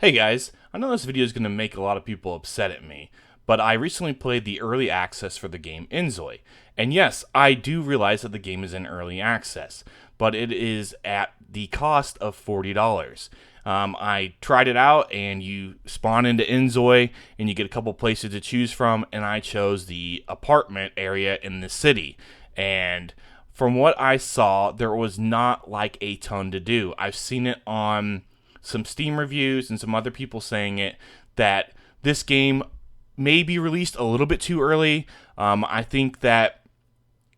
Hey guys, I know this video is going to make a lot of people upset at me, but I recently played the early access for the game inZOI. And yes, I do realize that the game is in early access, but it is at the cost of $40. I tried it out, and you spawn into inZOI, and you get a couple places to choose from, and I chose the apartment area in the city. And from what I saw, there was not like a ton to do. I've seen it on some Steam reviews and some other people saying that this game may be released a little bit too early. I think that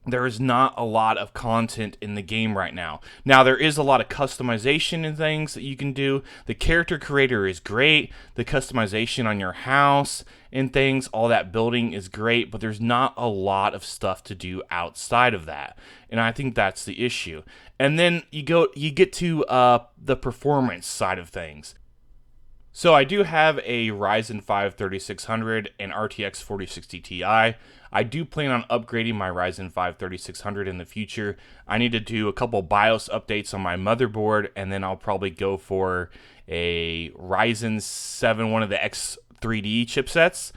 there is not a lot of content in the game right now. Now, there is a lot of customization and things that you can do. The character creator is great. The customization on your house and things, all that building is great, but there's not a lot of stuff to do outside of that. And I think that's the issue. And then you get to the performance side of things. So I do have a Ryzen 5 3600 and RTX 4060 Ti. I do plan on upgrading my Ryzen 5 3600 in the future. I need to do a couple BIOS updates on my motherboard, and then I'll probably go for a Ryzen 7, one of the X3D chipsets.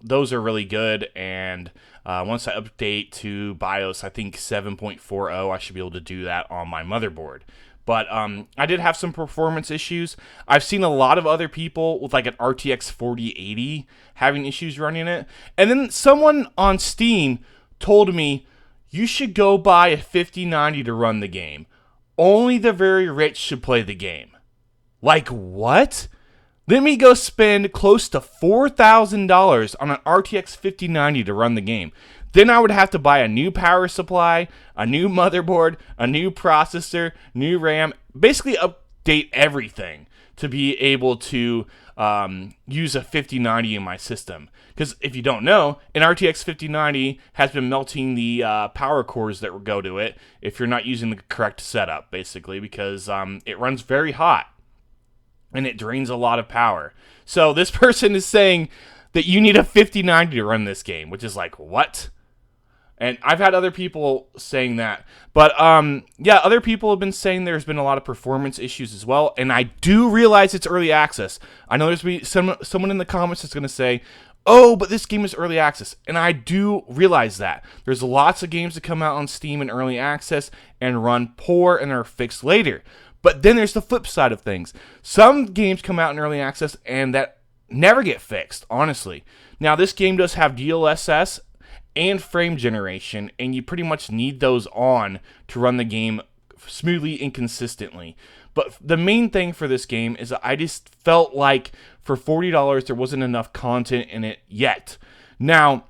Those are really good, and once I update to BIOS, I think 7.40, I should be able to do that on my motherboard. But I did have some performance issues. I've seen a lot of other people with like an RTX 4080 having issues running it. And then someone on Steam told me, you should go buy a 5090 to run the game. Only the very rich should play the game. Like, what? Let me go spend close to $4,000 on an RTX 5090 to run the game. Then I would have to buy a new power supply, a new motherboard, a new processor, new RAM, basically update everything to be able to use a 5090 in my system. Because if you don't know, an RTX 5090 has been melting the power cores that go to it if you're not using the correct setup, basically, because it runs very hot and it drains a lot of power. So this person is saying that you need a 5090 to run this game, which is like, what? And I've had other people saying that. But, yeah, other people have been saying there's been a lot of performance issues as well. And I do realize it's early access. I know there's going to be someone in the comments that's going to say, oh, but this game is early access. And I do realize that. There's lots of games that come out on Steam in early access and run poor and are fixed later. But then there's the flip side of things. Some games come out in early access and that never get fixed, honestly. Now, this game does have DLSS and frame generation, and you pretty much need those on to run the game smoothly and consistently. But the main thing for this game is that I just felt like for $40 there wasn't enough content in it yet. Now,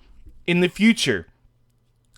in the future,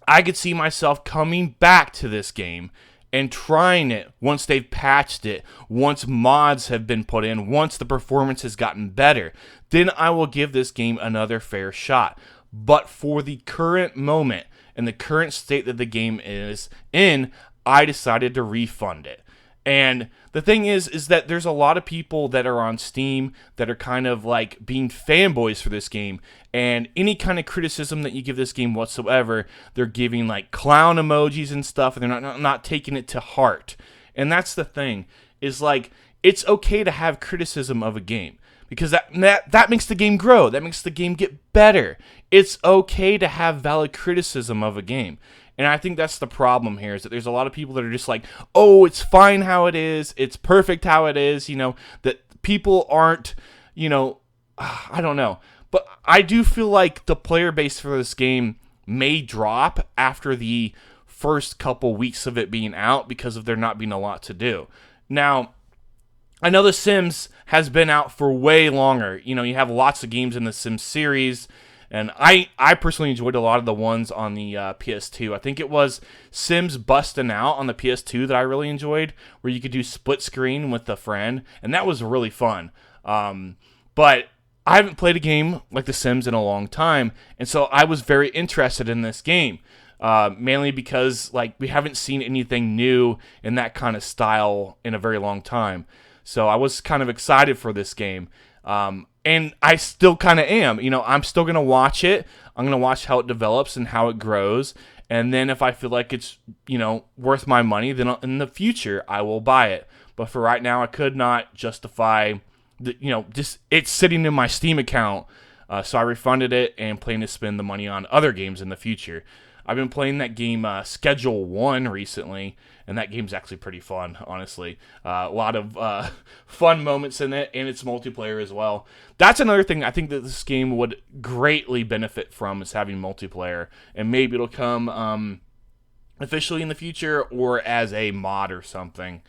I could see myself coming back to this game and trying it once they've patched it, once mods have been put in, once the performance has gotten better. Then I will give this game another fair shot. But for the current moment and the current state that the game is in, I decided to refund it. And the thing is that there's a lot of people that are on Steam that are kind of like being fanboys for this game. And any kind of criticism that you give this game whatsoever, they're giving like clown emojis and stuff, and they're not taking it to heart. And that's the thing, is like, it's okay to have criticism of a game, because that makes the game grow. That makes the game get better. It's okay to have valid criticism of a game. And I think that's the problem here, is that there's a lot of people that are just like, oh, it's fine how it is. It's perfect how it is. You know, that people aren't, you know, I don't know. But I do feel like the player base for this game may drop after the first couple weeks of it being out because of there not being a lot to do. Now, I know The Sims has been out for way longer. You know, you have lots of games in the Sims series, and I personally enjoyed a lot of the ones on the PS2. I think it was Sims Bustin' Out on the PS2 that I really enjoyed, where you could do split screen with a friend, and that was really fun. But I haven't played a game like The Sims in a long time, and so I was very interested in this game. Mainly because like we haven't seen anything new in that kind of style in a very long time. So I was kind of excited for this game. And I still kind of am. You know, I'm still going to watch it. I'm going to watch how it develops and how it grows. And then if I feel like it's, you know, worth my money, then in the future I will buy it. But for right now, I could not justify just it's sitting in my Steam account. So I refunded it and plan to spend the money on other games in the future. I've been playing that game Schedule 1 recently, and that game's actually pretty fun, honestly. A lot of fun moments in it, and it's multiplayer as well. That's another thing I think that this game would greatly benefit from, is having multiplayer, and maybe it'll come officially in the future or as a mod or something.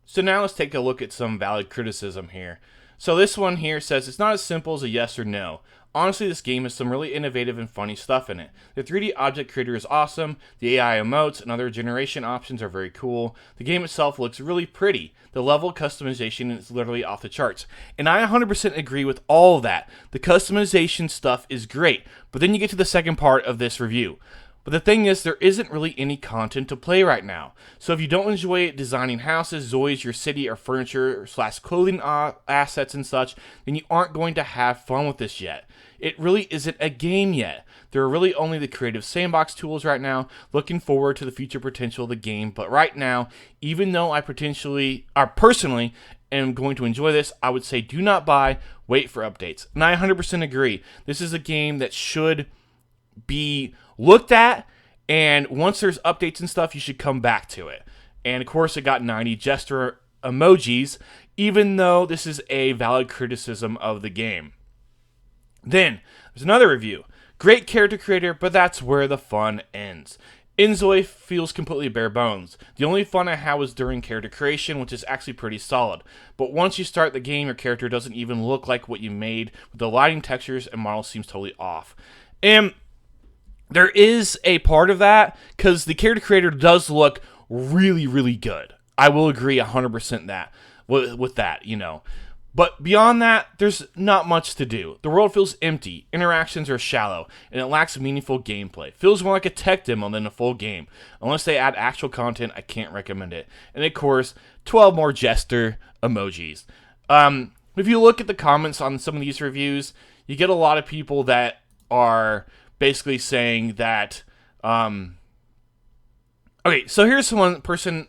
So now let's take a look at some valid criticism here. So this one here says, it's not as simple as a yes or no. Honestly, this game has some really innovative and funny stuff in it. The 3D object creator is awesome, the AI emotes and other generation options are very cool, the game itself looks really pretty, the level of customization is literally off the charts. And I 100% agree with all of that. The customization stuff is great, but then you get to the second part of this review. But the thing is, there isn't really any content to play right now. So if you don't enjoy designing houses, ZOIs, your city, or furniture / clothing assets and such, then you aren't going to have fun with this yet. It really isn't a game yet. There are really only the creative sandbox tools right now. Looking forward to the future potential of the game, but right now, even though I personally am going to enjoy this, I would say do not buy, wait for updates. And I 100% agree. This is a game that should be looked at, and once there's updates and stuff, you should come back to it. And of course, it got 90 gesture emojis, even though this is a valid criticism of the game. Then, there's another review. Great character creator, but that's where the fun ends. inZOI feels completely bare bones. The only fun I had was during character creation, which is actually pretty solid. But once you start the game, your character doesn't even look like what you made, with the lighting, textures, and models seems totally off. And there is a part of that, because the character creator does look really, really good. I will agree 100% that with that, But beyond that, there's not much to do. The world feels empty, interactions are shallow, and it lacks meaningful gameplay. Feels more like a tech demo than a full game. Unless they add actual content, I can't recommend it. And of course, 12 more jester emojis. If you look at the comments on some of these reviews, you get a lot of people that are basically saying that, okay, so here's one person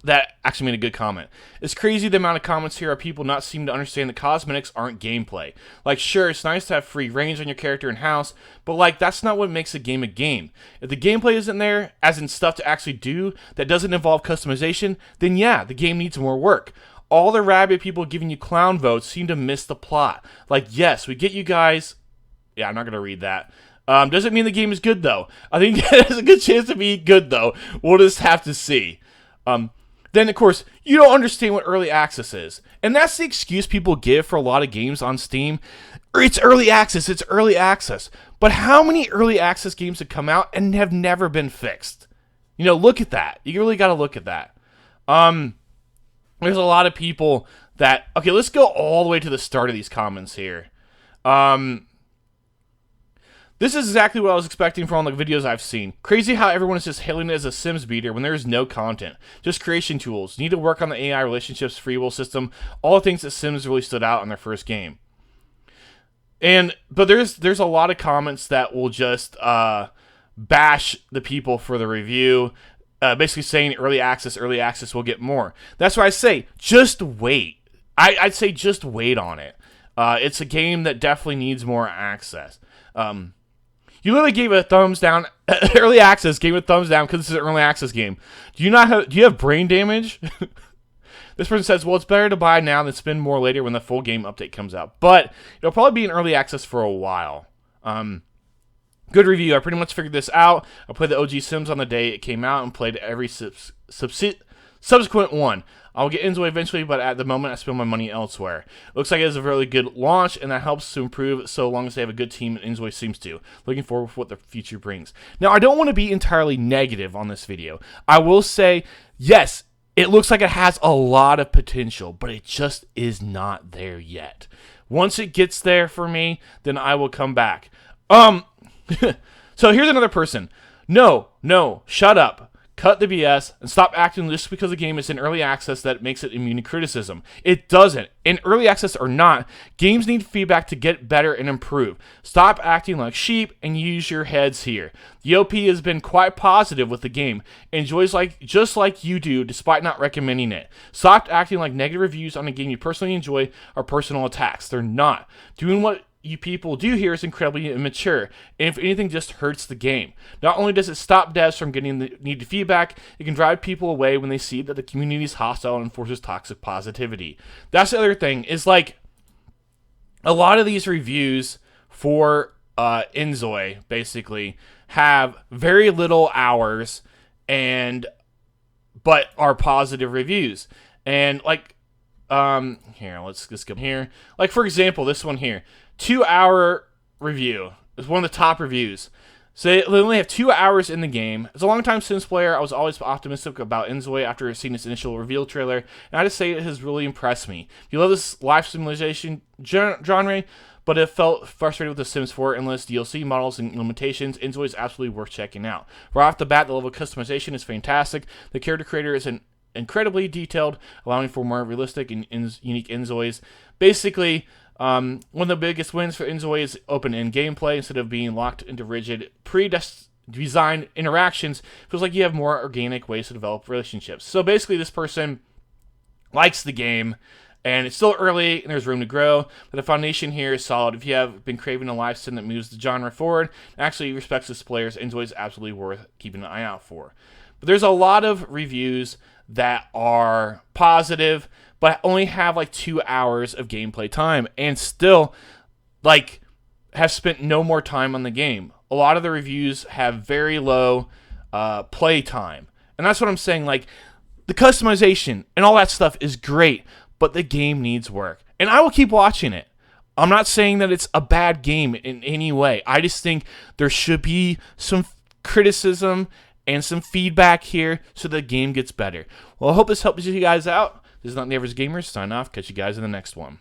that actually made a good comment. It's crazy the amount of comments here are people not seeming to understand that cosmetics aren't gameplay. Like, sure, it's nice to have free range on your character and house, but that's not what makes a game a game. If the gameplay isn't there, as in stuff to actually do that doesn't involve customization, then yeah, the game needs more work. All the rabid people giving you clown votes seem to miss the plot. Like, yes, we get you guys. Yeah, I'm not gonna read that. Doesn't mean the game is good though. I think it has a good chance to be good though. We'll just have to see. Then, of course, you don't understand what early access is. And that's the excuse people give for a lot of games on Steam. It's early access, it's early access. But how many early access games have come out and have never been fixed? Look at that. You really got to look at that. There's a lot of people that... Okay, let's go all the way to the start of these comments here. This is exactly what I was expecting from all the videos I've seen. Crazy how everyone is just hailing it as a Sims beater when there is no content. Just creation tools. Need to work on the AI relationships, free will system. All the things that Sims really stood out in their first game. But there's a lot of comments that will just bash the people for the review. Basically saying early access will get more. That's why I say, just wait. I'd say just wait on it. It's a game that definitely needs more access. You literally gave a thumbs down. Early access gave a thumbs down because this is an early access game. Do you have brain damage? This person says, well, it's better to buy now than spend more later when the full game update comes out. But it'll probably be in early access for a while. Good review. I pretty much figured this out. I played the OG Sims on the day it came out and played every subsequent one. I'll get inZOI eventually, but at the moment I spend my money elsewhere. Looks like it is a really good launch, and that helps to improve so long as they have a good team, and inZOI seems to. Looking forward to what the future brings. Now, I don't want to be entirely negative on this video. I will say, yes, it looks like it has a lot of potential, but it just is not there yet. Once it gets there for me, then I will come back. So here's another person. No, shut up. cut the BS and stop acting just because the game is in early access that makes it immune to criticism. It doesn't. In early access or not, games need feedback to get better and improve. Stop acting like sheep and use your heads here. The OP has been quite positive with the game, enjoys just like you do despite not recommending it. Stop acting like negative reviews on a game you personally enjoy are personal attacks. They're not. Doing what you people do here is incredibly immature, and if anything, just hurts the game. Not only does it stop devs from getting the needed feedback, it can drive people away when they see that the community is hostile and enforces toxic positivity. That's the other thing, is like, a lot of these reviews for inZOI, basically, have very little hours, but are positive reviews. And like, here, let's just go here. Like, for example, this one here. 2-hour review. It's one of the top reviews. So they only have 2 hours in the game. As a long-time Sims player, I was always optimistic about inZOI after seeing its initial reveal trailer, and I just say it has really impressed me. If you love this life simulation genre, but it felt frustrated with the Sims 4 endless DLC models and limitations, inZOI is absolutely worth checking out. Right off the bat, the level of customization is fantastic. The character creator is incredibly detailed, allowing for more realistic and unique inZOIs. Basically, one of the biggest wins for inZOI is open-end gameplay. Instead of being locked into rigid, pre-designed interactions, it feels like you have more organic ways to develop relationships. So basically, this person likes the game, and it's still early, and there's room to grow, but the foundation here is solid. If you have been craving a live sim that moves the genre forward, and actually respects its players, inZOI is absolutely worth keeping an eye out for. But there's a lot of reviews that are positive, but only have like 2 hours of gameplay time, and still like have spent no more time on the game. A lot of the reviews have very low play time, and that's what I'm saying. Like, the customization and all that stuff is great, but the game needs work, and I will keep watching it. I'm not saying that it's a bad game in any way. I just think there should be some criticism and some feedback here so the game gets better. Well, I hope this helps you guys out. This is Not the Average Gamer. Sign off. Catch you guys in the next one.